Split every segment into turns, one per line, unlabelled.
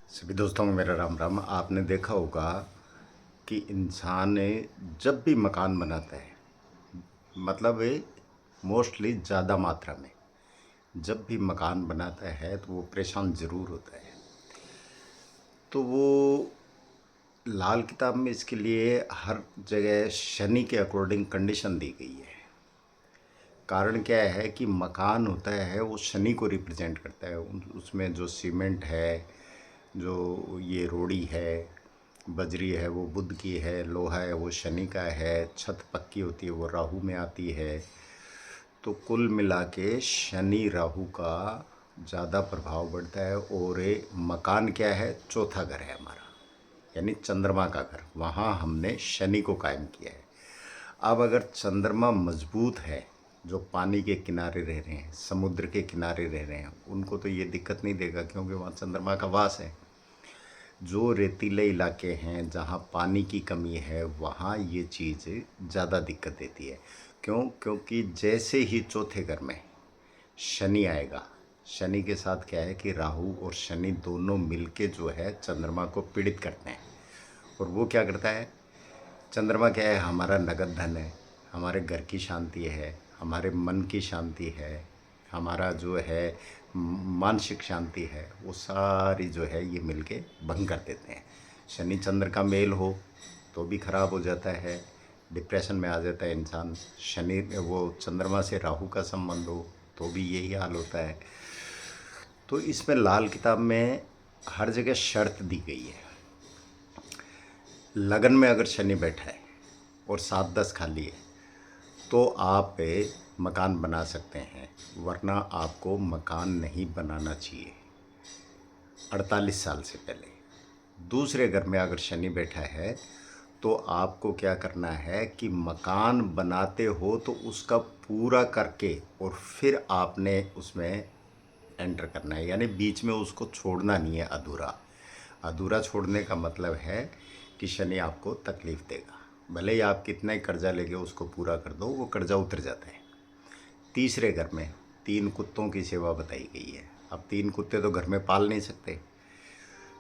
सभी दोस्तों को मेरा राम राम। आपने देखा होगा कि इंसान जब भी मकान बनाता है, मतलब मोस्टली ज़्यादा मात्रा में जब भी मकान बनाता है तो वो परेशान ज़रूर होता है। तो वो लाल किताब में इसके लिए हर जगह शनि के अकॉर्डिंग कंडीशन दी गई है। कारण क्या है कि मकान होता है वो शनि को रिप्रेजेंट करता है। उसमें जो सीमेंट है, जो ये रोड़ी है, बजरी है, वो बुध की है, लोहा है वो शनि का है, छत पक्की होती है वो राहु में आती है। तो कुल मिला के शनि राहु का ज़्यादा प्रभाव बढ़ता है। और ये मकान क्या है, चौथा घर है हमारा, यानी चंद्रमा का घर। वहाँ हमने शनि को कायम किया है। अब अगर चंद्रमा मजबूत है, जो पानी के किनारे रह रहे हैं, समुद्र के किनारे रह रहे हैं, उनको तो ये दिक्कत नहीं देगा क्योंकि वहाँ चंद्रमा का वास है। जो रेतीले इलाके हैं जहाँ पानी की कमी है वहाँ ये चीज़ ज़्यादा दिक्कत देती है। क्यों? क्योंकि जैसे ही चौथे घर में शनि आएगा, शनि के साथ क्या है कि राहु और शनि दोनों मिलके जो है चंद्रमा को पीड़ित करते हैं। और वो क्या करता है, चंद्रमा क्या है, हमारा नगद धन है, हमारे घर की शांति है, हमारे मन की शांति है, हमारा जो है मानसिक शांति है, वो सारी जो है ये मिलके भंग कर देते हैं। शनि चंद्र का मेल हो तो भी खराब हो जाता है, डिप्रेशन में आ जाता है इंसान। शनि वो चंद्रमा से राहु का संबंध हो तो भी यही हाल होता है। तो इसमें लाल किताब में हर जगह शर्त दी गई है। लगन में अगर शनि बैठा है और 7-10 खाली है तो आप मकान बना सकते हैं, वरना आपको मकान नहीं बनाना चाहिए 48 साल से पहले। दूसरे घर में अगर शनि बैठा है तो आपको क्या करना है कि मकान बनाते हो तो उसका पूरा करके और फिर आपने उसमें एंटर करना है, यानी बीच में उसको छोड़ना नहीं है अधूरा। अधूरा छोड़ने का मतलब है कि शनि आपको तकलीफ़ देगा। भले ही आप कितना ही कर्जा लेके उसको पूरा कर दो, वो कर्जा उतर जाता है। तीसरे घर में 3 कुत्तों की सेवा बताई गई है। अब 3 कुत्ते तो घर में पाल नहीं सकते,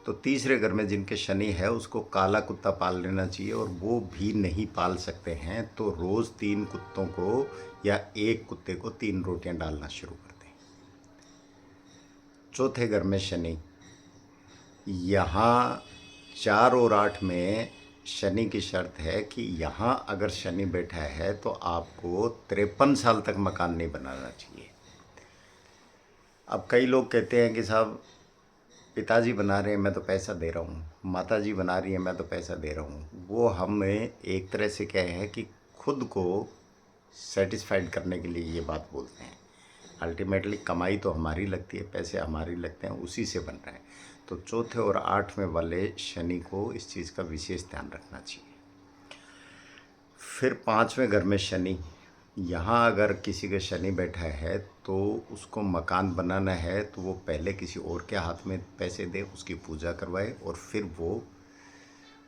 तो तीसरे घर में जिनके शनि है उसको काला कुत्ता पाल लेना चाहिए। और वो भी नहीं पाल सकते हैं तो रोज़ 3 कुत्तों को या एक कुत्ते को 3 रोटियां डालना शुरू कर दें। चौथे घर में शनि, यहाँ 4 और 8 में शनि की शर्त है कि यहाँ अगर शनि बैठा है तो आपको 53 साल तक मकान नहीं बनाना चाहिए। अब कई लोग कहते हैं कि साहब पिताजी बना रहे हैं मैं तो पैसा दे रहा हूँ, माताजी बना रही है मैं तो पैसा दे रहा हूँ। वो हमें एक तरह से क्या है कि खुद को सेटिस्फाइड करने के लिए ये बात बोलते हैं। अल्टीमेटली कमाई तो हमारी लगती है, पैसे हमारी लगते हैं, उसी से बन रहा है। तो चौथे और 8वें वाले शनि को इस चीज़ का विशेष ध्यान रखना चाहिए। फिर 5वें घर में शनि, यहाँ अगर किसी का शनि बैठा है तो उसको मकान बनाना है तो वो पहले किसी और के हाथ में पैसे दे, उसकी पूजा करवाए और फिर वो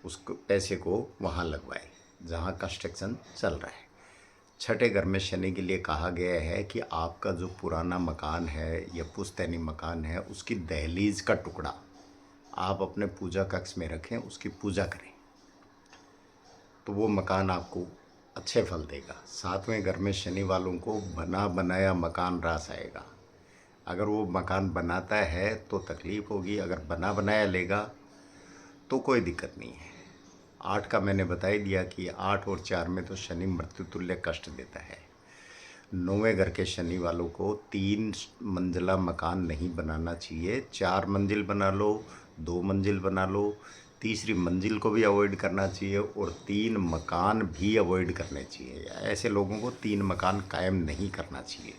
उसको पैसे को वहाँ लगवाए जहाँ कंस्ट्रक्शन चल रहा है। छठे घर में शनि के लिए कहा गया है कि आपका जो पुराना मकान है या पुश्तैनी मकान है उसकी दहलीज का टुकड़ा आप अपने पूजा कक्ष में रखें, उसकी पूजा करें, तो वो मकान आपको अच्छे फल देगा। 7वें घर में शनि वालों को बना बनाया मकान रास आएगा। अगर वो मकान बनाता है तो तकलीफ़ होगी, अगर बना बनाया लेगा तो कोई दिक्कत नहीं है। 8 का मैंने बता ही दिया कि 8 और 4 में तो शनि मृत्यु तुल्य कष्ट देता है। 9वें घर के शनि वालों को 3 मंजिला मकान नहीं बनाना चाहिए। 4 मंजिल बना लो, 2 मंजिल बना लो, तीसरी मंजिल को भी अवॉइड करना चाहिए और 3 मकान भी अवॉइड करने चाहिए। ऐसे लोगों को 3 मकान कायम नहीं करना चाहिए।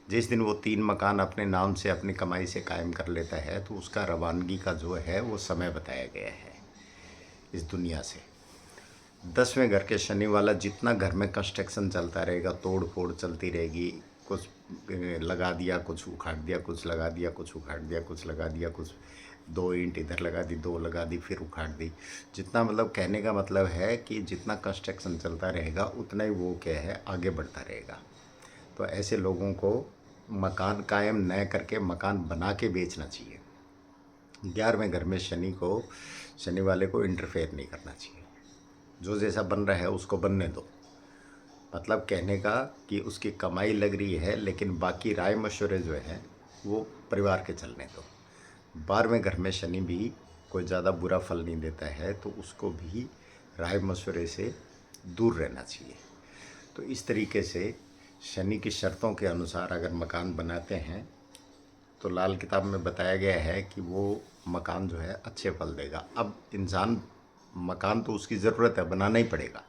जिस दिन वो 3 मकान अपने नाम से अपनी कमाई से कायम कर लेता है तो उसका रवानगी का जो है वो समय बताया गया है इस दुनिया से। 10वें घर के शनि वाला, जितना घर में कंस्ट्रक्शन चलता रहेगा, तोड़ फोड़ चलती रहेगी, कुछ लगा दिया, कुछ उखाड़ दिया, कुछ लगा दिया, कुछ उखाड़ दिया, कुछ लगा दिया, कुछ 2 ईंट इधर लगा दी, 2 लगा दी, फिर उखाड़ दी। जितना मतलब कहने का मतलब है कि जितना कंस्ट्रक्शन चलता रहेगा उतना ही वो क्या है आगे बढ़ता रहेगा। तो ऐसे लोगों को मकान कायम न करके मकान बना के बेचना चाहिए। 11वें घर में शनि वाले को इंटरफेयर नहीं करना चाहिए। जो जैसा बन रहा है उसको बनने दो। मतलब कहने का कि उसकी कमाई लग रही है, लेकिन बाकी राय मशवरे जो हैं वो परिवार के चलने दो। 12वें घर में शनि भी कोई ज़्यादा बुरा फल नहीं देता है, तो उसको भी राय मशवरे से दूर रहना चाहिए। तो इस तरीके से शनि की शर्तों के अनुसार अगर मकान बनाते हैं तो लाल किताब में बताया गया है कि वो मकान जो है अच्छे फल देगा। अब इंसान मकान तो उसकी ज़रूरत है, बनाना ही पड़ेगा।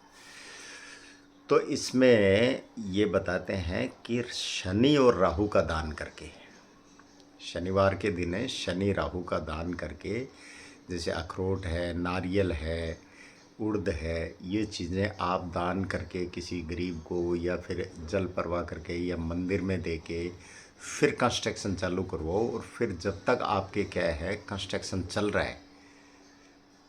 तो इसमें ये बताते हैं कि शनि और राहु का दान करके, शनिवार के दिन शनि राहु का दान करके, जैसे अखरोट है, नारियल है, उड़द है, ये चीज़ें आप दान करके किसी गरीब को या फिर जल प्रवाह करके या मंदिर में दे के फिर कंस्ट्रक्शन चालू करवाओ। और फिर जब तक आपके क्या है कंस्ट्रक्शन चल रहा है,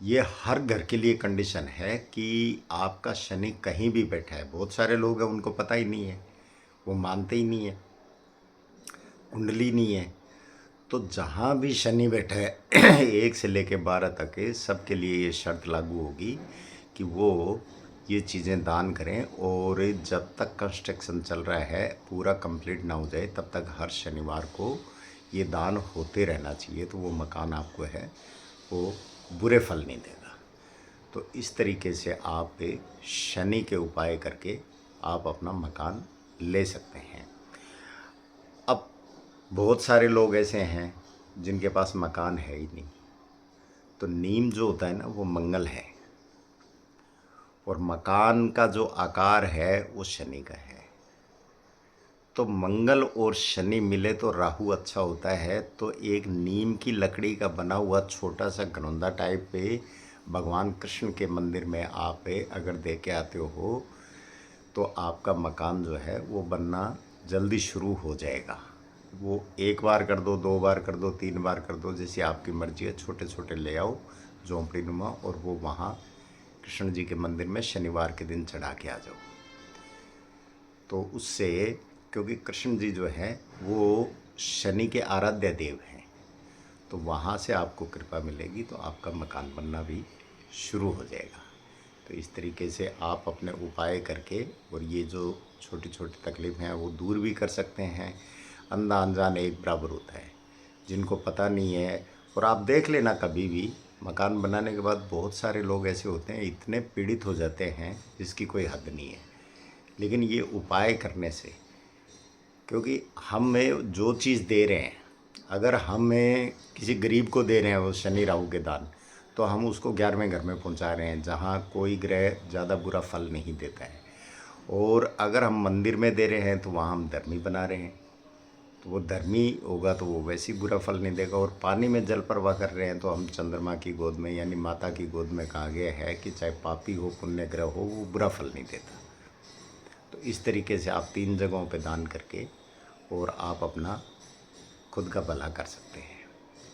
ये हर घर के लिए कंडीशन है कि आपका शनि कहीं भी बैठा है। बहुत सारे लोग हैं उनको पता ही नहीं है, वो मानते ही नहीं है, कुंडली नहीं है। तो जहाँ भी शनि बैठा है 1 से लेकर 12 तक के सबके लिए ये शर्त लागू होगी कि वो ये चीज़ें दान करें। और जब तक कंस्ट्रक्शन चल रहा है पूरा कंप्लीट ना हो जाए तब तक हर शनिवार को ये दान होते रहना चाहिए। तो वो मकान आपको है वो बुरे फल नहीं देगा। तो इस तरीके से आप शनि के उपाय करके आप अपना मकान ले सकते हैं। अब बहुत सारे लोग ऐसे हैं जिनके पास मकान है ही नहीं। तो नीम जो होता है ना वो मंगल है, और मकान का जो आकार है वो शनि का है। तो मंगल और शनि मिले तो राहु अच्छा होता है। तो एक नीम की लकड़ी का बना हुआ छोटा सा घरौंदा टाइप पे भगवान कृष्ण के मंदिर में आप अगर दे के आते हो तो आपका मकान जो है वो बनना जल्दी शुरू हो जाएगा। वो 1 बार कर दो, 2 बार कर दो, 3 बार कर दो, जैसी आपकी मर्जी है। छोटे छोटे ले आओ झोंपड़ी नुमा, और वो वहाँ कृष्ण जी के मंदिर में शनिवार के दिन चढ़ा के आ जाओ। तो उससे, क्योंकि कृष्ण जी जो है वो शनि के आराध्य देव हैं, तो वहाँ से आपको कृपा मिलेगी, तो आपका मकान बनना भी शुरू हो जाएगा। तो इस तरीके से आप अपने उपाय करके और ये जो छोटी छोटी तकलीफ़ हैं वो दूर भी कर सकते हैं। अंधा अनजान एक बराबर होता है, जिनको पता नहीं है। और आप देख लेना कभी भी मकान बनाने के बाद बहुत सारे लोग ऐसे होते हैं इतने पीड़ित हो जाते हैं जिसकी कोई हद नहीं है। लेकिन ये उपाय करने से, क्योंकि हमें जो चीज़ दे रहे हैं, अगर हमें किसी गरीब को दे रहे हैं वो शनि राहु के दान, तो हम उसको 11वें घर में पहुंचा रहे हैं जहां कोई ग्रह ज़्यादा बुरा फल नहीं देता है। और अगर हम मंदिर में दे रहे हैं तो वहाँ हम धर्मी बना रहे हैं, तो वो धर्मी होगा तो वो वैसे ही बुरा फल नहीं देगा। और पानी में जल प्रवाह कर रहे हैं तो हम चंद्रमा की गोद में यानी माता की गोद में कहा गया है कि चाहे पापी हो पुण्य ग्रह हो वो बुरा फल नहीं देता। तो इस तरीके से आप 3 जगहों पे दान करके और आप अपना खुद का भला कर सकते हैं।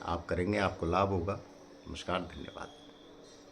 आप करेंगे आपको लाभ होगा। नमस्कार, धन्यवाद।